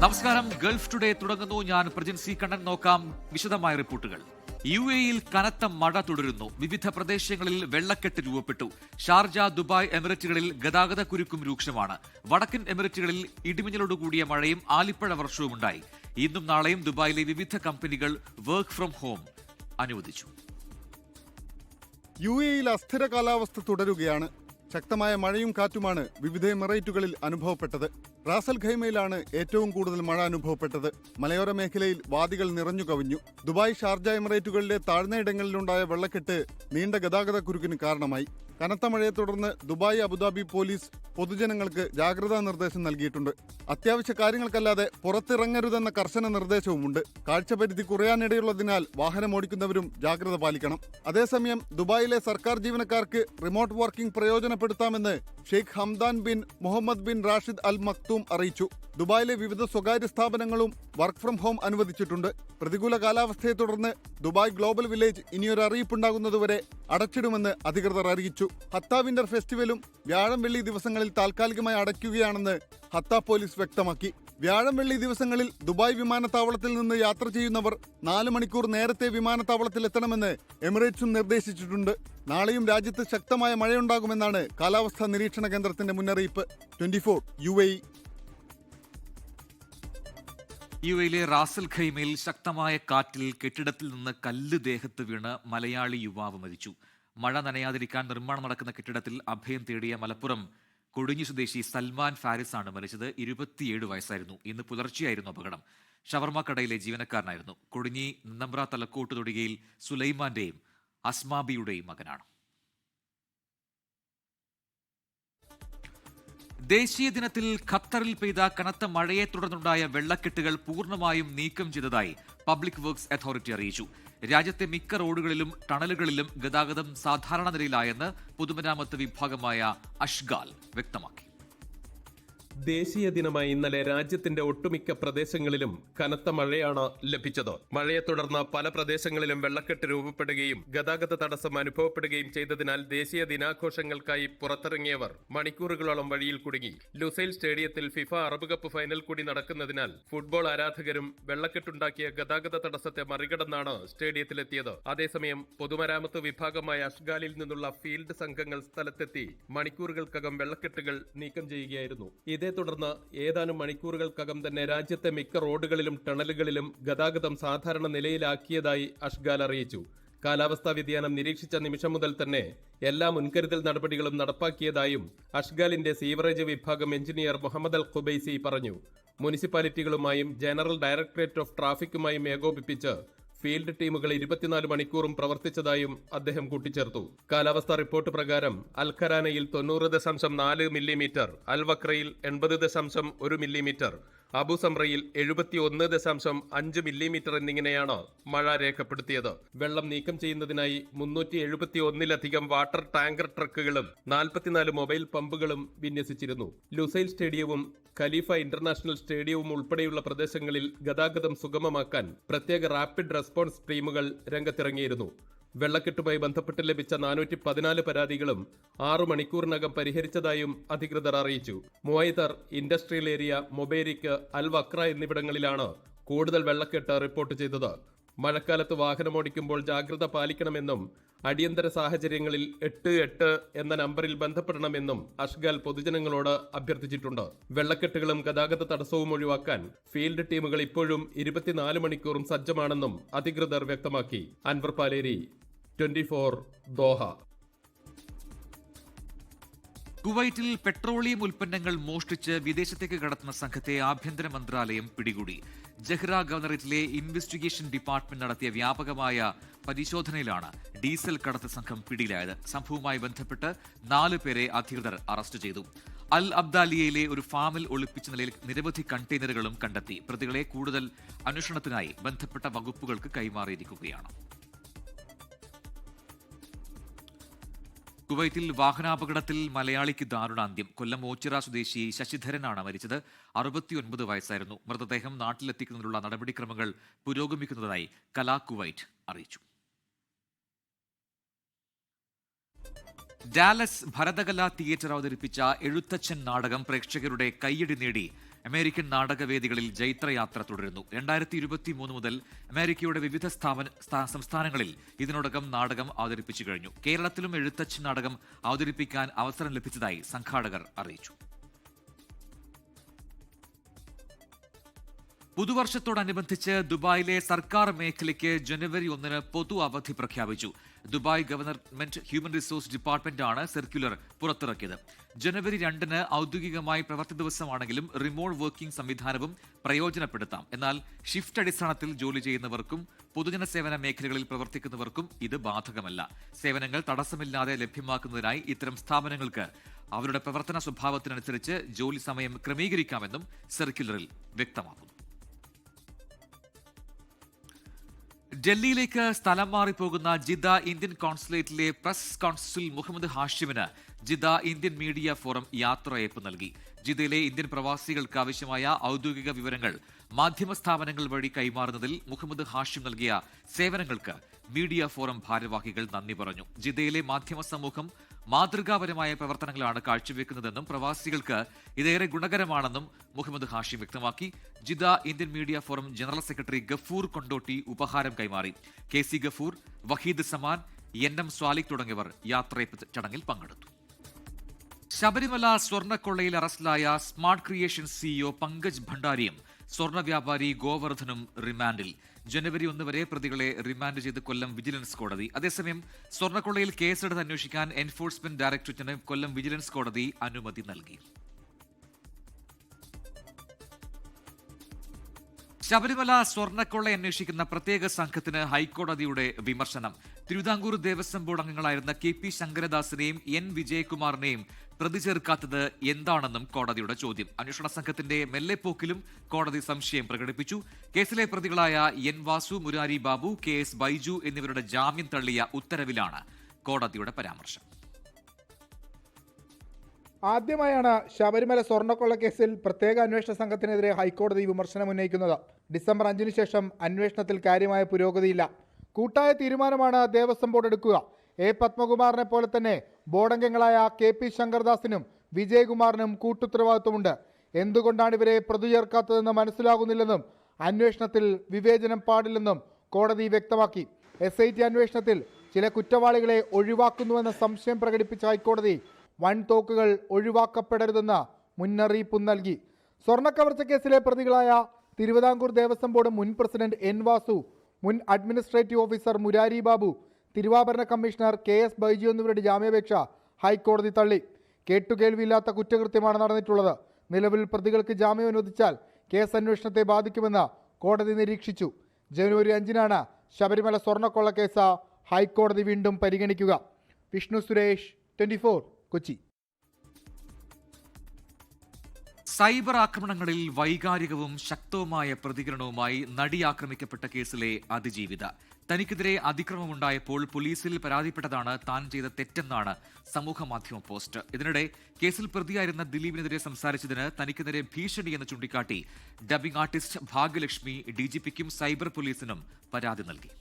നമസ്കാരം. Gulf today തുടങ്ങുന്നു. ഞാൻ പ്രജിൻ സി കണ്ണൻ. നോക്കാം വിശദമായ റിപ്പോർട്ടുകൾ. UAE-യിൽ കനത്ത മഴ തുടരുന്നു. വിവിധ പ്രദേശങ്ങളിൽ വെള്ളക്കെട്ട് രൂപപ്പെട്ടു. ഷാർജ, ദുബായ് എമിറേറ്റുകളിൽ ഗതാഗത കുരുക്കും രൂക്ഷമാണ്. വടക്കൻ എമിറേറ്റുകളിൽ ഇടിമിന്നലോടുകൂടിയ മഴയും ആലിപ്പഴ വർഷവും ഉണ്ടായി. ഇന്നും നാളെയും ദുബായിലെ വിവിധ കമ്പനികൾ വർക്ക് ഫ്രം ഹോം അനുവദിച്ചു. UAE-യിൽ അസ്ഥിര കാലാവസ്ഥ തുടരുകയാണ്. ശക്തമായ മഴയും കാറ്റുമാണ് വിവിധ എമിറേറ്റുകളിൽ അനുഭവപ്പെട്ടത്. റാസൽ ഖൈമയിലാണ് ഏറ്റവും കൂടുതൽ മഴ അനുഭവപ്പെട്ടത്. മലയോര മേഖലയിൽ വാദികൾ നിറഞ്ഞു കവിഞ്ഞു. ദുബായ്, ഷാർജ എമിറേറ്റുകളിലെ താഴ്ന്നയിടങ്ങളിലുണ്ടായ വെള്ളക്കെട്ട് നീണ്ട ഗതാഗത കുരുക്കിന് കാരണമായി. കനത്ത മഴയെ തുടർന്ന് ദുബായ്, അബുദാബി പോലീസ് പൊതുജനങ്ങൾക്ക് ജാഗ്രതാ നിർദ്ദേശം നൽകിയിട്ടുണ്ട്. അത്യാവശ്യ കാര്യങ്ങൾക്കല്ലാതെ പുറത്തിറങ്ങരുതെന്ന കർശന നിർദ്ദേശവുമുണ്ട്. കാഴ്ചപരിധി കുറയാനിടയുള്ളതിനാൽ വാഹനമോടിക്കുന്നവരും ജാഗ്രത പാലിക്കണം. അതേസമയം ദുബായിലെ സർക്കാർ ജീവനക്കാർക്ക് റിമോട്ട് വർക്കിംഗ് പ്രയോജനപ്പെടുത്താമെന്ന് Sheikh Hamdan bin Mohammed bin Rashid Al Maktoum അറിയിച്ചു. ദുബായിലെ വിവിധ സ്വകാര്യ സ്ഥാപനങ്ങളും വർക്ക് ഫ്രം ഹോം അനുവദിച്ചിട്ടുണ്ട്. പ്രതികൂല കാലാവസ്ഥയെ തുടർന്ന് ദുബായ് ഗ്ലോബൽ വില്ലേജ് ഇനിയൊരു അറിയിപ്പുണ്ടാകുന്നതുവരെ അടച്ചിടുമെന്ന് അധികൃതർ അറിയിച്ചു. ഹത്ത വിന്റർ ഫെസ്റ്റിവലും വ്യാഴം, വെള്ളി ദിവസങ്ങളിൽ താൽക്കാലികമായി അടയ്ക്കുകയാണെന്ന് ഹത്ത പോലീസ് വ്യക്തമാക്കി. വ്യാഴം, വെള്ളി ദിവസങ്ങളിൽ ദുബായ് വിമാനത്താവളത്തിൽ നിന്ന് യാത്ര ചെയ്യുന്നവർ 4 മണിക്കൂർ നേരത്തെ വിമാനത്താവളത്തിൽ എത്തണമെന്ന് എമിറേറ്റ്സും നിർദ്ദേശിച്ചിട്ടുണ്ട്. നാളെയും രാജ്യത്ത് ശക്തമായ മഴയുണ്ടാകുമെന്നാണ് കാലാവസ്ഥാ നിരീക്ഷണ കേന്ദ്രത്തിന്റെ മുന്നറിയിപ്പ്. 24 UAE. UAE-യിലെ റാസൽ ഖൈമയിൽ ശക്തമായ കാറ്റിൽ കെട്ടിടത്തിൽ നിന്ന് കല്ല് ദേഹത്ത് വീണ് മലയാളി യുവാവ് മരിച്ചു. മഴ നനയാതിരിക്കാൻ നിർമ്മാണം നടക്കുന്ന കെട്ടിടത്തിൽ അഭയം തേടിയ മലപ്പുറം കൊടിഞ്ഞി സ്വദേശി സൽമാൻ ഫാരിസ് ആണ് മരിച്ചത്. 27 വയസ്സായിരുന്നു. ഇന്ന് പുലർച്ചെയായിരുന്നു അപകടം. ഷവർമ കടയിലെ ജീവനക്കാരനായിരുന്നു. കൊടിഞ്ഞി നിന്നമ്പ്ര തലക്കോട്ട് തൊടികയിൽ സുലൈമാന്റെയും അസ്മാബിയുടെയും മകനാണ്. ദേശീയ ദിനത്തിൽ ഖത്തറിൽ പെയ്ത കനത്ത മഴയെ തുടർന്നുണ്ടായ വെള്ളക്കെട്ടുകൾ പൂർണ്ണമായും നീക്കം ചെയ്തതായി പബ്ലിക് വർക്ക്സ് അതോറിറ്റി അറിയിച്ചു. രാജ്യത്തെ മിക്ക റോഡുകളിലും ടണലുകളിലും ഗതാഗതം സാധാരണ നിലയിലായെന്ന് പൊതുമരാമത്ത് വിഭാഗമായ അഷ്ഗാൽ വ്യക്തമാക്കി. ദേശീയ ദിനമായി ഇന്നലെ രാജ്യത്തിന്റെ ഒട്ടുമിക്ക പ്രദേശങ്ങളിലും കനത്ത മഴയാണ് ലഭിച്ചത്. മഴയെ തുടർന്ന് പല പ്രദേശങ്ങളിലും വെള്ളക്കെട്ട് രൂപപ്പെടുകയും ഗതാഗത തടസ്സം അനുഭവപ്പെടുകയും ചെയ്തതിനാൽ ദേശീയ ദിനാഘോഷങ്ങൾക്കായി പുറത്തിറങ്ങിയവർ മണിക്കൂറുകളോളം വഴിയിൽ കുടുങ്ങി. ലുസൈൽ സ്റ്റേഡിയത്തിൽ ഫിഫ അറബ് കപ്പ് ഫൈനൽ കൂടി നടക്കുന്നതിനാൽ ഫുട്ബോൾ ആരാധകരും വെള്ളക്കെട്ടുണ്ടാക്കിയ ഗതാഗത തടസ്സത്തെ മറികടന്നാണ് സ്റ്റേഡിയത്തിലെത്തിയത്. അതേസമയം പൊതുമരാമത്ത് വിഭാഗമായ അഷ്ഗാലിൽ നിന്നുള്ള ഫീൽഡ് സംഘങ്ങൾ സ്ഥലത്തെത്തി മണിക്കൂറുകൾക്കകം വെള്ളക്കെട്ടുകൾ നീക്കം ചെയ്യുകയായിരുന്നു. ഇതേ തുടർന്ന് ഏതാനും മണിക്കൂറുകൾക്കകം തന്നെ രാജ്യത്തെ മിക്ക റോഡുകളിലും ടണലുകളിലും ഗതാഗതം സാധാരണ നിലയിലാക്കിയതായി അഷ്ഗാൽ അറിയിച്ചു. കാലാവസ്ഥാ വ്യതിയാനം നിരീക്ഷിച്ച നിമിഷം മുതൽ തന്നെ എല്ലാ മുൻകരുതൽ നടപടികളും നടപ്പാക്കിയതായും അഷ്ഗാലിന്റെ സീവറേജ് വിഭാഗം എഞ്ചിനീയർ മുഹമ്മദ് അൽ ഖുബൈസി പറഞ്ഞു. മുനിസിപ്പാലിറ്റികളുമായും ജനറൽ ഡയറക്ടറേറ്റ് ഓഫ് ട്രാഫിക്കുമായും ഏകോപിപ്പിച്ച് ഫീൽഡ് ടീമുകൾ 24 മണിക്കൂറും പ്രവർത്തിച്ചതായും അദ്ദേഹം കൂട്ടിച്ചേർത്തു. കാലാവസ്ഥാ റിപ്പോർട്ട് പ്രകാരം അൽഖരാനയിൽ 90.4 മില്ലിമീറ്റർ, അൽ വക്രയിൽ 80.1 മില്ലിമീറ്റർ, അബു സംറയിൽ 71.5 മില്ലിമീറ്റർ എന്നിങ്ങനെയാണ് മഴ രേഖപ്പെടുത്തിയത്. വെള്ളം നീക്കം ചെയ്യുന്നതിനായി 371-ലധികം വാട്ടർ ടാങ്കർ ട്രക്കുകളും 44 മൊബൈൽ പമ്പുകളും വിന്യസിച്ചിരുന്നു. ലുസൈൽ സ്റ്റേഡിയവും ഖലീഫ ഇന്റർനാഷണൽ സ്റ്റേഡിയവും ഉൾപ്പെടെയുള്ള പ്രദേശങ്ങളിൽ ഗതാഗതം സുഗമമാക്കാൻ പ്രത്യേക റാപ്പിഡ് റെസ്പോൺസ് ടീമുകൾ രംഗത്തിറങ്ങിയിരുന്നു. വെള്ളക്കെട്ടുമായി ബന്ധപ്പെട്ട് ലഭിച്ച 414 പരാതികളും 6 മണിക്കൂറിനകം പരിഹരിച്ചതായും അധികൃതർ അറിയിച്ചു. മുവൈതർ, ഇൻഡസ്ട്രിയൽ ഏരിയ, മൊബേരിക്ക്, അൽ വക്ര എന്നിവിടങ്ങളിലാണ് കൂടുതൽ വെള്ളക്കെട്ട് റിപ്പോർട്ട് ചെയ്തത്. മഴക്കാലത്ത് വാഹനമോടിക്കുമ്പോൾ ജാഗ്രത പാലിക്കണമെന്നും അടിയന്തര സാഹചര്യങ്ങളിൽ 88 എന്ന നമ്പറിൽ ബന്ധപ്പെടണമെന്നും അഷ്ഗാൽ പൊതുജനങ്ങളോട് അഭ്യർത്ഥിച്ചിട്ടുണ്ട്. വെള്ളക്കെട്ടുകളും ഗതാഗത തടസ്സവും ഒഴിവാക്കാൻ ഫീൽഡ് ടീമുകൾ ഇപ്പോഴും 24 മണിക്കൂറും സജ്ജമാണെന്നും അധികൃതർ വ്യക്തമാക്കി. അൻവർ പാലേരി, 24 ദോഹ. കുവൈറ്റിൽ പെട്രോളിയം ഉൽപ്പന്നങ്ങൾ മോഷ്ടിച്ച് വിദേശത്തേക്ക് കടത്തുന്ന സംഘത്തെ ആഭ്യന്തര മന്ത്രാലയം പിടികൂടി. ജഹ്റ ഗവർണറേറ്റിലെ ഇൻവെസ്റ്റിഗേഷൻ ഡിപ്പാർട്ട്മെന്റ് നടത്തിയ വ്യാപകമായ പരിശോധനയിലാണ് ഡീസൽ കടത്ത് സംഘം പിടിയിലായത്. സംഭവവുമായി ബന്ധപ്പെട്ട് 4 പേരെ അധികൃതർ അറസ്റ്റ് ചെയ്തു. അൽ അബ്ദാലിയയിലെ ഒരു ഫാമിൽ ഒളിപ്പിച്ച നിലയിൽ നിരവധി കണ്ടെയ്നറുകളും കണ്ടെത്തി. പ്രതികളെ കൂടുതൽ അന്വേഷണത്തിനായി ബന്ധപ്പെട്ട വകുപ്പുകൾക്ക് കൈമാറിയിരിക്കുകയാണ്. കുവൈറ്റിൽ വാഹനാപകടത്തിൽ മലയാളിക്ക് ദാരുണാന്ത്യം. കൊല്ലം ഓച്ചിറ സ്വദേശി ശശിധരനാണ് മരിച്ചത്. 69 വയസ്സായിരുന്നു. മൃതദേഹം നാട്ടിലെത്തിക്കുന്നതിനുള്ള നടപടിക്രമങ്ങൾ പുരോഗമിക്കുന്നതായി കലാ കുവൈറ്റ് അറിയിച്ചു. ഡാലസ് ഭരതകലാ തിയേറ്റർ അവതരിപ്പിച്ച എഴുത്തച്ഛൻ നാടകം പ്രേക്ഷകരുടെ കയ്യടി നേടി അമേരിക്കൻ നാടകവേദികളിൽ ജൈത്രയാത്ര തുടരുന്നു. 2023 മുതൽ അമേരിക്കയുടെ വിവിധ സംസ്ഥാനങ്ങളിൽ ഇതിനോടകം നാടകം അവതരിപ്പിച്ചു കഴിഞ്ഞു. കേരളത്തിലും എഴുത്തച്ഛൻ നാടകം അവതരിപ്പിക്കാൻ അവസരം ലഭിച്ചതായി സംഘാടകർ അറിയിച്ചു. പുതുവർഷത്തോടനുബന്ധിച്ച് ദുബായിലെ സർക്കാർ മേഖലയ്ക്ക് ജനുവരി 1 പൊതു അവധി പ്രഖ്യാപിച്ചു. ദുബായ് ഗവൺമെന്റ് ഹ്യൂമൻ റിസോഴ്സ് ഡിപ്പാർട്ട്മെന്റാണ് സർക്കുലർ പുറത്തിറക്കിയത്. ജനുവരി 2 ഔദ്യോഗികമായി പ്രവൃത്തി ദിവസമാണെങ്കിലും റിമോട്ട് വർക്കിംഗ് സംവിധാനവും പ്രയോജനപ്പെടുത്താം. എന്നാൽ ഷിഫ്റ്റ് അടിസ്ഥാനത്തിൽ ജോലി ചെയ്യുന്നവർക്കും പൊതുജന സേവന മേഖലകളിൽ പ്രവർത്തിക്കുന്നവർക്കും ഇത് ബാധകമല്ല. സേവനങ്ങൾ തടസ്സമില്ലാതെ ലഭ്യമാക്കുന്നതിനായി ഇത്തരം സ്ഥാപനങ്ങൾക്ക് അവരുടെ പ്രവർത്തന സ്വഭാവത്തിനനുസരിച്ച് ജോലി സമയം ക്രമീകരിക്കാമെന്നും സർക്കുലറിൽ വ്യക്തമാക്കുന്നു. ഡൽഹിയിലേക്ക് സ്ഥലം മാറിപ്പോകുന്ന ജിദ്ദ ഇന്ത്യൻ കോൺസുലേറ്റിലെ പ്രസ് കോൺസുൽ മുഹമ്മദ് ഹാഷിമിന് ജിദ്ദ ഇന്ത്യൻ മീഡിയ ഫോറം യാത്രയയപ്പ് നൽകി. ജിദ്ദയിലെ ഇന്ത്യൻ പ്രവാസികൾക്ക് ആവശ്യമായ ഔദ്യോഗിക വിവരങ്ങൾ മാധ്യമ സ്ഥാപനങ്ങൾ വഴി കൈമാറുന്നതിൽ മുഹമ്മദ് ഹാഷിം നൽകിയ സേവനങ്ങൾക്ക് മീഡിയ ഫോറം ഭാരവാഹികൾ നന്ദി പറഞ്ഞു. ജിദ്ദയിലെ മാധ്യമ സമൂഹം മാതൃകാപരമായ പ്രവർത്തനങ്ങളാണ് കാഴ്ചവെക്കുന്നതെന്നും പ്രവാസികൾക്ക് ഇതേറെ ഗുണകരമാണെന്നും മുഹമ്മദ് ഹാഷിം വ്യക്തമാക്കി. Jeddah Indian media forum general secretary Gafoor Kondotty ഉപഹാരം കൈമാറി. KC ഗഫൂർ, വഹീദ് സമാൻ, NM സ്വാലിക് തുടങ്ങിയവർ യാത്രയപ്പ് ചടങ്ങിൽ പങ്കെടുത്തു. ശബരിമല സ്വർണ്ണക്കൊള്ളയിൽ അറസ്റ്റിലായ സ്മാർട്ട് ക്രിയേഷൻ CEO പങ്കജ് ഭണ്ഡാരിയും സ്വർണ്ണ വ്യാപാരി ഗോവർദ്ധനും റിമാൻഡിൽ. ജനുവരി 1 വരെ പ്രതികളെ റിമാൻഡ് ചെയ്ത് കൊല്ലം വിജിലൻസ് കോടതി. അതേസമയം സ്വർണ്ണക്കൊള്ളയിൽ കേസെടുത്ത് അന്വേഷിക്കാൻ എൻഫോഴ്സ്മെന്റ് ഡയറക്ടറേറ്റിന് കൊല്ലം വിജിലൻസ് കോടതി അനുമതി നൽകി. ശബരിമല സ്വർണ്ണക്കൊള്ള അന്വേഷിക്കുന്ന പ്രത്യേക സംഘത്തിന് ഹൈക്കോടതിയുടെ വിമർശനം. തിരുവിതാംകൂർ ദേവസ്വം ബോർഡ് അംഗങ്ങളായിരുന്ന KP ശങ്കരദാസിനെയും N വിജയകുമാറിനെയും പ്രതി ചേർക്കാത്തത് എന്താണെന്നും കോടതിയുടെ ചോദ്യം. അന്വേഷണ സംഘത്തിന്റെ മെല്ലെപ്പോക്കിലും കോടതി സംശയം പ്രകടിപ്പിച്ചു. കേസിലെ പ്രതികളായ N വാസു, മുരാരി ബാബു, KS ബൈജു എന്നിവരുടെ ജാമ്യം തള്ളിയ ഉത്തരവിലാണ് കോടതിയുടെ പരാമർശം. ആദ്യമായാണ് ശബരിമല സ്വർണ്ണക്കൊള്ള കേസിൽ പ്രത്യേക അന്വേഷണ സംഘത്തിനെതിരെ ഹൈക്കോടതി വിമർശനം ഉന്നയിക്കുന്നത്. ഡിസംബർ 5 ശേഷം അന്വേഷണത്തിൽ കാര്യമായ പുരോഗതിയില്ല. കൂട്ടായ തീരുമാനമാണ് ദേവസ്വം ബോർഡ് എടുക്കുക. A പത്മകുമാറിനെ പോലെ തന്നെ ബോർഡംഗങ്ങളായ KP ശങ്കർദാസിനും വിജയകുമാറിനും കൂട്ടുത്തരവാദിത്വമുണ്ട്. എന്തുകൊണ്ടാണ് ഇവരെ പ്രതി ചേർക്കാത്തതെന്ന് മനസ്സിലാകുന്നില്ലെന്നും അന്വേഷണത്തിൽ വിവേചനം പാടില്ലെന്നും കോടതി വ്യക്തമാക്കി. SIT അന്വേഷണത്തിൽ ചില കുറ്റവാളികളെ ഒഴിവാക്കുന്നുവെന്ന സംശയം പ്രകടിപ്പിച്ച ഹൈക്കോടതി വൻതോക്കുകൾ ഒഴിവാക്കപ്പെടരുതെന്ന് മുന്നറിയിപ്പും നൽകി. സ്വർണ്ണക്കവർച്ച കേസിലെ പ്രതികളായ തിരുവിതാംകൂർ ദേവസ്വം ബോർഡ് മുൻ പ്രസിഡന്റ് N വാസു, മുൻ അഡ്മിനിസ്ട്രേറ്റീവ് ഓഫീസർ മുരാരി ബാബു, തിരുവാഭരണ കമ്മീഷണർ KS ബൈജു എന്നിവരുടെ ജാമ്യാപേക്ഷ ഹൈക്കോടതി തള്ളി. കേട്ടുകേൾവിയില്ലാത്ത കുറ്റകൃത്യമാണ് നടന്നിട്ടുള്ളത്. നിലവിൽ പ്രതികൾക്ക് ജാമ്യം അനുവദിച്ചാൽ കേസ് അന്വേഷണത്തെ ബാധിക്കുമെന്ന് കോടതി നിരീക്ഷിച്ചു. ജനുവരി 5 ശബരിമല സ്വർണ്ണക്കൊള്ള കേസ് ഹൈക്കോടതി വീണ്ടും പരിഗണിക്കുക. വിഷ്ണു സുരേഷ്, 24, കൊച്ചി. സൈബർ ആക്രമണങ്ങളിൽ വൈകാരികവും ശക്തവുമായ പ്രതികരണവുമായി നടി ആക്രമിക്കപ്പെട്ട കേസിലെ അതിജീവിത. തനിക്കെതിരെ അതിക്രമമുണ്ടായപ്പോൾ പോലീസിൽ പരാതിപ്പെട്ടതാണ് താൻ ചെയ്ത തെറ്റെന്നാണ് സമൂഹമാധ്യമ പോസ്റ്റ്. ഇതിനിടെ കേസിൽ പ്രതിയായിരുന്ന ദിലീപിനെതിരെ സംസാരിച്ചതിന് തനിക്കെതിരെ ഭീഷണിയെന്ന് ചൂണ്ടിക്കാട്ടി ഡബ്ബിംഗ് ആർട്ടിസ്റ്റ് ഭാഗ്യലക്ഷ്മി DGPക്കും സൈബർ പോലീസിനും പരാതി നൽകി.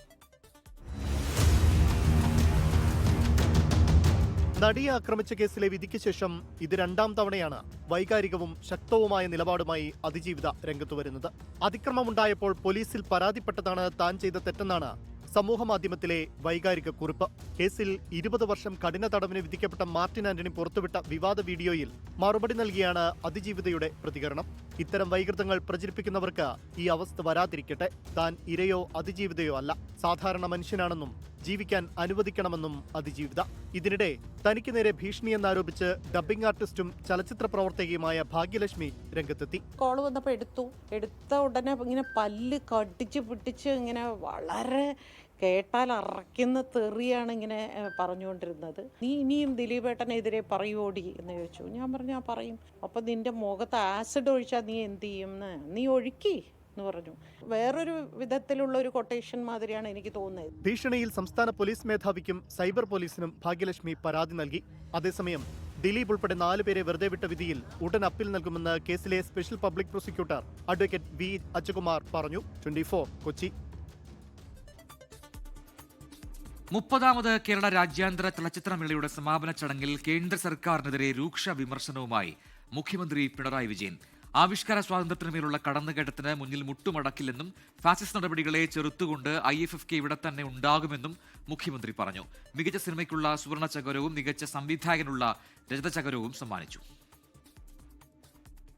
നടിയെ ആക്രമിച്ച കേസിലെ വിധിക്ക് ശേഷം ഇത് 2ാം തവണയാണ് വൈകാരികവും ശക്തവുമായ നിലപാടുമായി അതിജീവിത രംഗത്തു വരുന്നത്. അതിക്രമമുണ്ടായപ്പോൾ പോലീസിൽ പരാതിപ്പെട്ടതാണ് താൻ ചെയ്ത തെറ്റെന്നാണ് സമൂഹമാധ്യമത്തിലെ വൈകാരിക കുറിപ്പ്. കേസിൽ 20 വർഷം കഠിന തടവിന് വിധിക്കപ്പെട്ട മാർട്ടിൻ ആന്റണി പുറത്തുവിട്ട വിവാദ വീഡിയോയിൽ മറുപടി നൽകിയാണ് അതിജീവിതയുടെ പ്രതികരണം. ഇത്തരം വൈകൃതങ്ങൾ പ്രചരിപ്പിക്കുന്നവർക്ക് ഈ അവസ്ഥ വരാതിരിക്കട്ടെ. താൻ ഇരയോ അതിജീവിതയോ അല്ല, സാധാരണ മനുഷ്യനാണെന്നും ജീവിക്കാൻ അനുവദിക്കണമെന്നും അതിജീവിത. ഇതിനിടെ തനിക്ക് നേരെ ഭീഷണിയെന്നാരോപിച്ച് ഡബ്ബിംഗ് ആർട്ടിസ്റ്റും ചലച്ചിത്ര പ്രവർത്തകയുമായ ഭാഗ്യലക്ഷ്മി രംഗത്തെത്തി. കോള് വന്നപ്പോൾ എടുത്ത ഉടനെ ഇങ്ങനെ പല്ല് കടിച്ച് പിടിച്ച് ഇങ്ങനെ വളരെ കേട്ടാൽ അറയ്ക്കുന്ന തെറിയാണ് ഇങ്ങനെ പറഞ്ഞുകൊണ്ടിരുന്നത്. നീ ഇനിയും ദിലീപേട്ടനെതിരെ പറയുവോടി എന്ന് ചോദിച്ചു. ഞാൻ പറഞ്ഞു ആ പറയും. അപ്പം നിന്റെ മുഖത്ത് ആസിഡ് ഒഴിച്ചാൽ നീ എന്ത് ചെയ്യും? നീ ഒഴുക്കി എന്ന് പറഞ്ഞു. വേറൊരു വിധത്തിലുള്ള ഒരു കൊട്ടേഷൻ മാതിരിയാണ് എനിക്ക് തോന്നുന്നത്. ഭീഷണിയിൽ സംസ്ഥാന പോലീസ് മേധാവിക്കും സൈബർ പോലീസിനും ഭാഗ്യലക്ഷ്മി പരാതി നൽകി. അതേസമയം ദിലീപ് ഉൾപ്പെടെ 4 പേരെ വെറുതെ വിട്ട വിധിയിൽ ഉടൻ അപ്പീൽ നൽകുമെന്ന് കേസിലെ special public prosecutor advocate V Ajakumar പറഞ്ഞു. 24, കൊച്ചി. 30ാമത് കേരള രാജ്യാന്തര ചലച്ചിത്രമേളയുടെ സമാപന ചടങ്ങിൽ കേന്ദ്ര സർക്കാരിനെതിരെ രൂക്ഷ വിമർശനവുമായി മുഖ്യമന്ത്രി പിണറായി വിജയൻ. ആവിഷ്കാര സ്വാതന്ത്ര്യത്തിനുമേലുള്ള കടന്നുകയറ്റത്തിന് മുന്നിൽ മുട്ടുമടക്കില്ലെന്നും ഫാസിസ്റ്റ് നടപടികളെ ചെറുത്തുകൊണ്ട് IFFK ഇവിടെ തന്നെ ഉണ്ടാകുമെന്നും മുഖ്യമന്ത്രി പറഞ്ഞു. മികച്ച സിനിമയ്ക്കുള്ള സുവർണ ചകരവും മികച്ച സംവിധായകനുള്ള രജത ചകരവും സമ്മാനിച്ചു.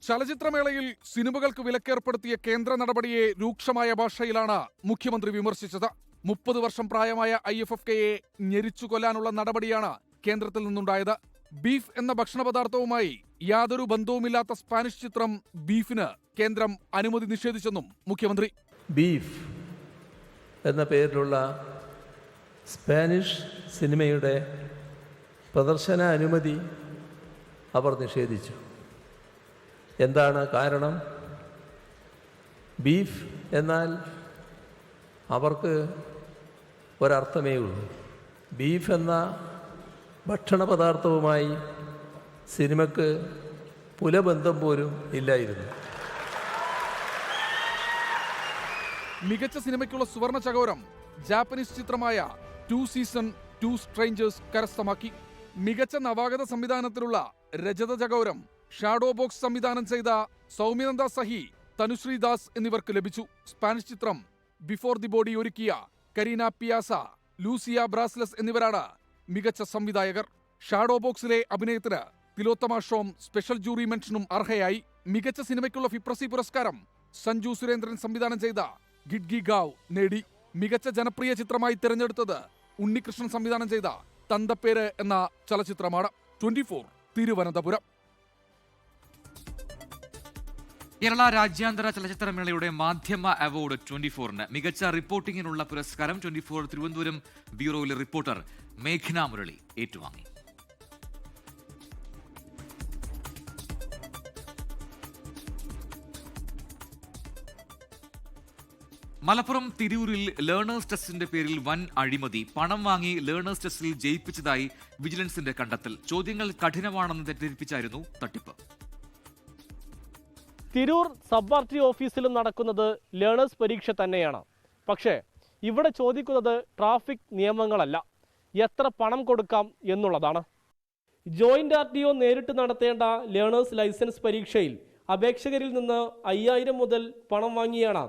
ചലച്ചിത്രമേളയിൽ സിനിമകൾക്ക് വിലക്കേർപ്പെടുത്തിയ കേന്ദ്ര നടപടിയെ രൂക്ഷമായ ഭാഷയിലാണ് മുഖ്യമന്ത്രി വിമർശിച്ചത്. 30 വർഷം പ്രായമായ IFFKയെ ഞെരിച്ചു കൊല്ലാനുള്ള നടപടിയാണ് കേന്ദ്രത്തിൽ നിന്നുണ്ടായത്. ബീഫ് എന്ന ഭക്ഷണപദാർത്ഥവുമായി യാതൊരു ബന്ധവുമില്ലാത്ത സ്പാനിഷ് ചിത്രം ബീഫിന് കേന്ദ്രം അനുമതി നിഷേധിച്ചെന്നും മുഖ്യമന്ത്രി. ബീഫ് എന്ന പേരിലുള്ള സ്പാനിഷ് സിനിമയുടെ പ്രദർശന അനുമതി അവർ നിഷേധിച്ചു. എന്താണ് കാരണം? ബീഫ് എന്നാൽ അവർക്ക് ഒരർത്ഥമേ ഉള്ളൂ. ബീഫ് എന്ന ഭക്ഷണ പദാർത്ഥവുമായി സിനിമയ്ക്ക് പുലബന്ധം പോലും ഇല്ലായിരുന്നു. മികച്ച സിനിമയ്ക്കുള്ള സുവർണ ചകോരം ജാപ്പനീസ് ചിത്രമായ 2 സീസൺ 2 സ്ട്രേഞ്ചേഴ്സ് കരസ്ഥമാക്കി. മികച്ച നവാഗത സംവിധാനത്തിലുള്ള രജത ചകോരം ഷാഡോ ബോക്സ് സംവിധാനം ചെയ്ത സൗമ്യനന്ദ സഹി, തനുശ്രീ ദാസ് എന്നിവർക്ക് ലഭിച്ചു. സ്പാനിഷ് ചിത്രം ബിഫോർ ദി ബോഡി ഒരുക്കിയ കരീന പിയാസ, ലൂസിയ ബ്രാസ്ലസ് എന്നിവരാണ് മികച്ച സംവിധായകർ. ഷാഡോ ബോക്സിലെ അഭിനയത്തിന് തിലോത്തമ ഷോം സ്പെഷ്യൽ ജൂറി മെൻഷനും അർഹയായി. മികച്ച സിനിമയ്ക്കുള്ള ഫിപ്രസി പുരസ്കാരം സഞ്ജു സുരേന്ദ്രൻ സംവിധാനം ചെയ്ത ഗിഡ്ഗി ഗാവ് നേടി. മികച്ച ജനപ്രിയ ചിത്രമായി തിരഞ്ഞെടുത്തത് ഉണ്ണികൃഷ്ണൻ സംവിധാനം ചെയ്ത തന്തപ്പേര് എന്ന ചലച്ചിത്രമാണ്. 24 തിരുവനന്തപുരം. കേരള രാജ്യാന്തര ചലച്ചിത്രമേളയുടെ മാധ്യമ അവാർഡ് 24-ന് മികച്ച റിപ്പോർട്ടിങ്ങിനുള്ള പുരസ്കാരം 24 തിരുവനന്തപുരം ബ്യൂറോയിലെ റിപ്പോർട്ടർ മേഘ്ന മുരളി ഏറ്റുവാങ്ങി. മലപ്പുറം തിരൂരിൽ ലേണേഴ്സ് ടെസ്റ്റിന്റെ പേരിൽ വൻ അഴിമതി. പണം വാങ്ങി ലേണേഴ്സ് ടെസ്റ്റിൽ ജയിപ്പിച്ചതായി വിജിലൻസിന്റെ കണ്ടെത്തൽ. ചോദ്യങ്ങൾ കഠിനമാണെന്ന് തെറ്റിദ്ധരിപ്പിച്ചായിരുന്നു തട്ടിപ്പ്. തിരൂർ സബ് ആർടി ഓഫീസിലും നടക്കുന്നത് ലേണേഴ്സ് പരീക്ഷ തന്നെയാണ്. പക്ഷേ ഇവിടെ ചോദിക്കുന്നത് ട്രാഫിക് നിയമങ്ങളല്ല, എത്ര പണം കൊടുക്കാം എന്നുള്ളതാണ്. ജോയിന്റ് RTO നേരിട്ട് നടത്തേണ്ട ലേണേഴ്സ് ലൈസൻസ് പരീക്ഷയിൽ അപേക്ഷകരിൽ നിന്ന് 5000 മുതൽ പണം വാങ്ങിയാണ്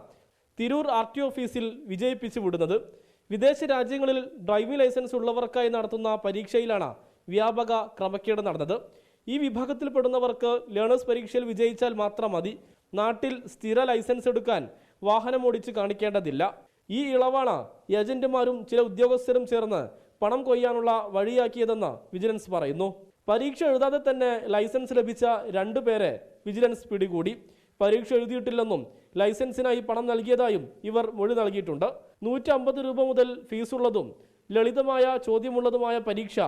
തിരൂർ RTO ഓഫീസിൽ വിജയിപ്പിച്ചു വിടുന്നത്. വിദേശ രാജ്യങ്ങളിൽ ഡ്രൈവിംഗ് ലൈസൻസ് ഉള്ളവർക്കായി നടത്തുന്ന പരീക്ഷയിലാണ് വ്യാപക ക്രമക്കേട് നടന്നത്. ഈ വിഭാഗത്തിൽപ്പെടുന്നവർക്ക് ലേണേഴ്സ് പരീക്ഷയിൽ വിജയിച്ചാൽ മാത്രം മതി. നാട്ടിൽ സ്ഥിര ലൈസൻസ് എടുക്കാൻ വാഹനം ഓടിച്ച് കാണിക്കേണ്ടതില്ല. ഈ ഇളവാണ് ഏജന്റുമാരും ചില ഉദ്യോഗസ്ഥരും ചേർന്ന് പണം കൊയ്യാനുള്ള വഴിയാക്കിയതെന്ന് വിജിലൻസ് പറയുന്നു. പരീക്ഷ എഴുതാതെ തന്നെ ലൈസൻസ് ലഭിച്ച 2 പേരെ വിജിലൻസ് പിടികൂടി. പരീക്ഷ എഴുതിയിട്ടില്ലെന്നും ലൈസൻസിനായി പണം നൽകിയതായും ഇവർ മൊഴി നൽകിയിട്ടുണ്ട്. 150 രൂപ മുതൽ ഫീസുള്ളതും ലളിതമായ ചോദ്യമുള്ളതുമായ പരീക്ഷ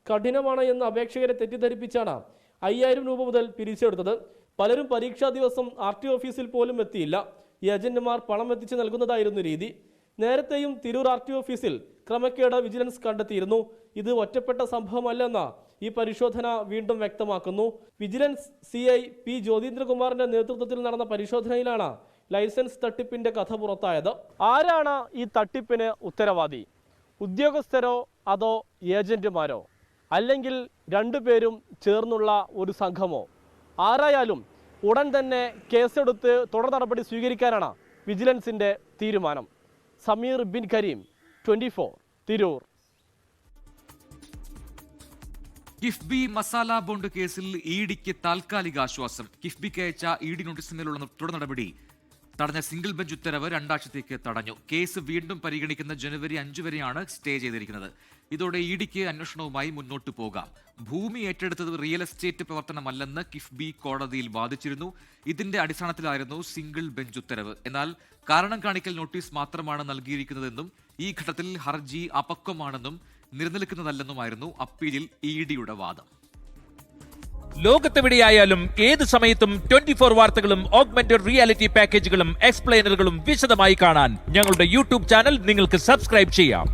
കഠിനമാണ് എന്ന് അപേക്ഷകരെ തെറ്റിദ്ധരിപ്പിച്ചാണ് 5000 രൂപ മുതൽ പിരിച്ചെടുത്തത്. പലരും പരീക്ഷാ ദിവസം RTO ഓഫീസിൽ പോലും എത്തിയില്ല. ഏജന്റുമാർ പണം എത്തിച്ച് നൽകുന്നതായിരുന്നു രീതി. നേരത്തെയും തിരൂർ RTO ഓഫീസിൽ ക്രമക്കേട് വിജിലൻസ് കണ്ടെത്തിയിരുന്നു. ഇത് ഒറ്റപ്പെട്ട സംഭവമല്ലെന്ന് ഈ പരിശോധന വീണ്ടും വ്യക്തമാക്കുന്നു. വിജിലൻസ് CI P ജ്യോതീന്ദ്രകുമാറിന്റെ നേതൃത്വത്തിൽ നടന്ന പരിശോധനയിലാണ് ലൈസൻസ് തട്ടിപ്പിന്റെ കഥ പുറത്തായത്. ആരാണ് ഈ തട്ടിപ്പിന് ഉത്തരവാദി? ഉദ്യോഗസ്ഥരോ അതോ ഏജന്റുമാരോ? അല്ലെങ്കിൽ 2 പേരും ചേർന്നുള്ള ഒരു സംഘമോ? ആരായാലും ഉടൻ തന്നെ കേസെടുത്ത് തുടർ നടപടി സ്വീകരിക്കാനാണ് വിജിലൻസിന്റെ തീരുമാനം. സമീർ ബിൻ കരീം, 24 തിരൂർ. കിഫ്ബി മസാല ബോണ്ട് കേസിൽ EDക്ക് താൽക്കാലിക ആശ്വാസം. കിഫ്ബിക്ക് അയച്ച ED നോട്ടീസിന്മേലുള്ള തുടർ നടപടി തടഞ്ഞ സിംഗിൾ ബെഞ്ച് ഉത്തരവ് 2 ആഴ്ചത്തേക്ക് തടഞ്ഞു. കേസ് വീണ്ടും പരിഗണിക്കുന്ന ജനുവരി 5 വരെയാണ് സ്റ്റേ ചെയ്തിരിക്കുന്നത്. ഇതോടെ EDക്ക് അന്വേഷണവുമായി മുന്നോട്ട് പോകാം. ഭൂമി ഏറ്റെടുത്തത് റിയൽ എസ്റ്റേറ്റ് പ്രവർത്തനമല്ലെന്ന് കിഫ്ബി കോടതിയിൽ വാദിച്ചിരുന്നു. ഇതിന്റെ അടിസ്ഥാനത്തിലായിരുന്നു സിംഗിൾ ബെഞ്ച് ഉത്തരവ്. എന്നാൽ കാരണം കാണിക്കൽ നോട്ടീസ് മാത്രമാണ് നൽകിയിരിക്കുന്നതെന്നും ഈ ഘട്ടത്തിൽ ഹർജി അപക്വമാണെന്നും നിലനിൽക്കുന്നതല്ലെന്നുമായിരുന്നു അപ്പീലിൽ EDയുടെ വാദം. ലോകത്തെവിടെയായാലും ഏത് സമയത്തും 24 വാർത്തകളും ഓഗ്മെന്റഡ് റിയാലിറ്റി പാക്കേജുകളും എക്സ്പ്ലെയിനറുകളും വിശദമായി കാണാൻ ഞങ്ങളുടെ YouTube ചാനൽ നിങ്ങൾക്ക് സബ്സ്ക്രൈബ് ചെയ്യാം.